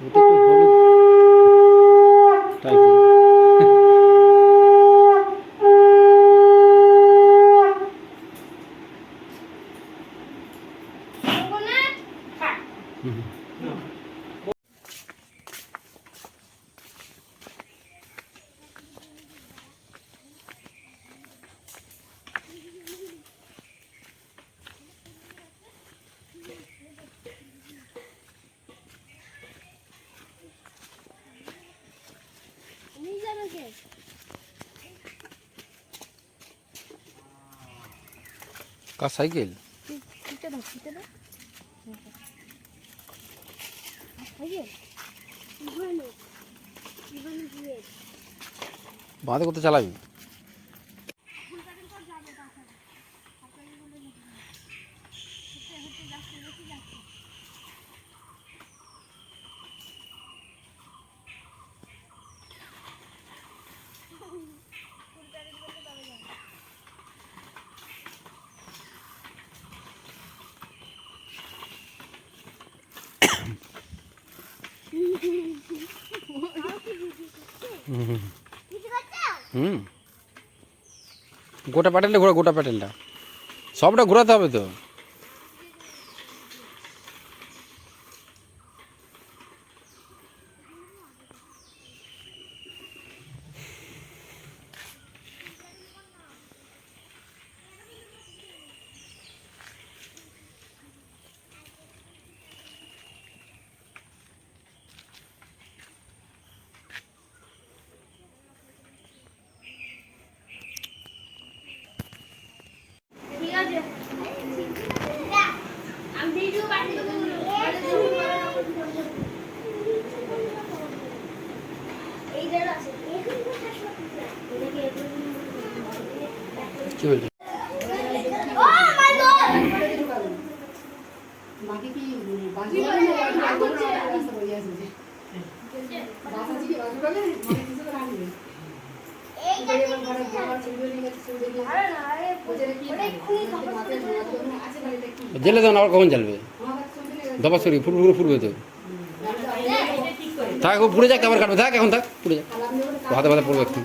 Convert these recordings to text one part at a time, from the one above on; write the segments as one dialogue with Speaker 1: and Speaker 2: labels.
Speaker 1: ওটা একটু হলুদ টাইপের। का साइकिल बात करते चलाबी গোটা প্যাটেলটা ঘোরা, গোটা প্যাটেলটা সবটা ঘোরাতে হবে তো। কি বলছি জেলে যাও না, আবার কখন জ্বালবে? দবা সরি ফুরফুরে ফুরবে তো। থাক ও পুড়ে যাক, আবার কাটবে, থাক এখন, থাক পুড়ে যাক, হাতে হাতে পড়বে এখন।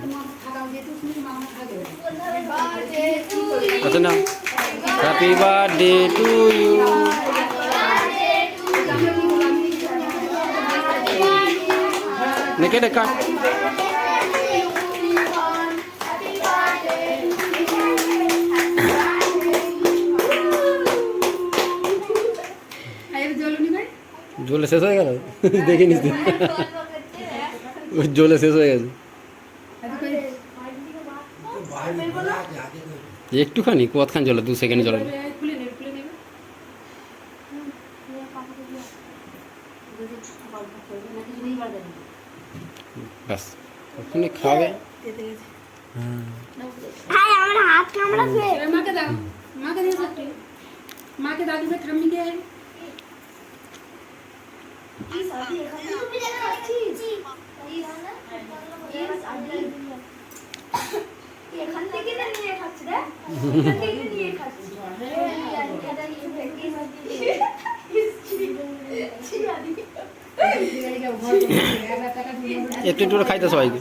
Speaker 1: আচ্ছা না, হ্যাপি বার্থডে টু ইউ। কেটে কাট। জলে শেষ হয়ে গেল, দেখে নিস জলে শেষ হয়ে গেছে একটুখানি, কতখান জলে, 2 সেকেন্ড জলে। ব্যাস ওখানে খাবে।
Speaker 2: মাকে দাও, মাকে দিয়ে सकते, মাকে দাদু से ठाम्मी के
Speaker 3: এখান থেকে নিয়ে খাচ্ছি রে, এখান থেকে নিয়ে খাচ্ছি।
Speaker 1: একটু একটু খাইতে সবাইকে।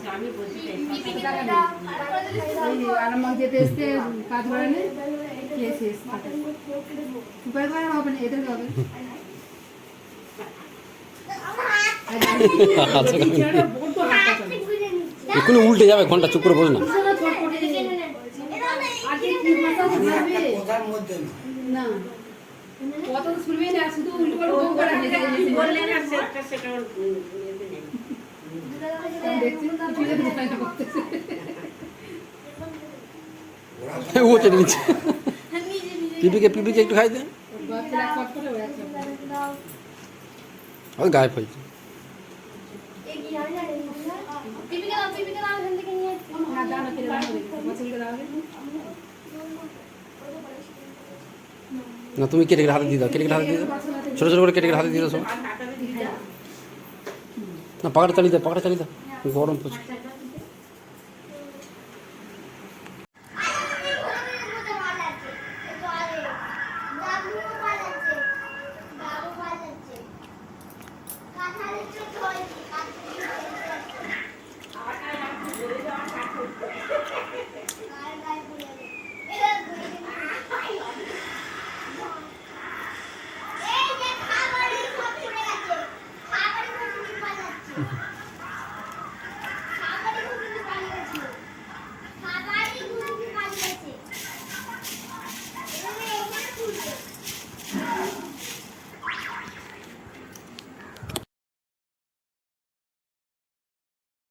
Speaker 1: এক্ষুনি উল্টে যাবে, ঘন্টা চুপ করে বস না। ও চেটে নিচ্ছে। পিপিকে একটু খাই দেন, ওই গায়েব হয়েছে। না তুমি কেটে কেটে হাতে দিয়ে দাও, কেটে কেটে হাতে দিয়ে দাও, ছোটো ছোটো করে কেটে কেটে হাতে দিয়ে দাও সব। না পাখাটা চালিয়ে দাও, পাখাটা চালিয়ে দাও, গরম প্রচুর।
Speaker 3: এই যে খাবারের সব পড়ে গেছে। খাবারের সব পড়ে গেছে।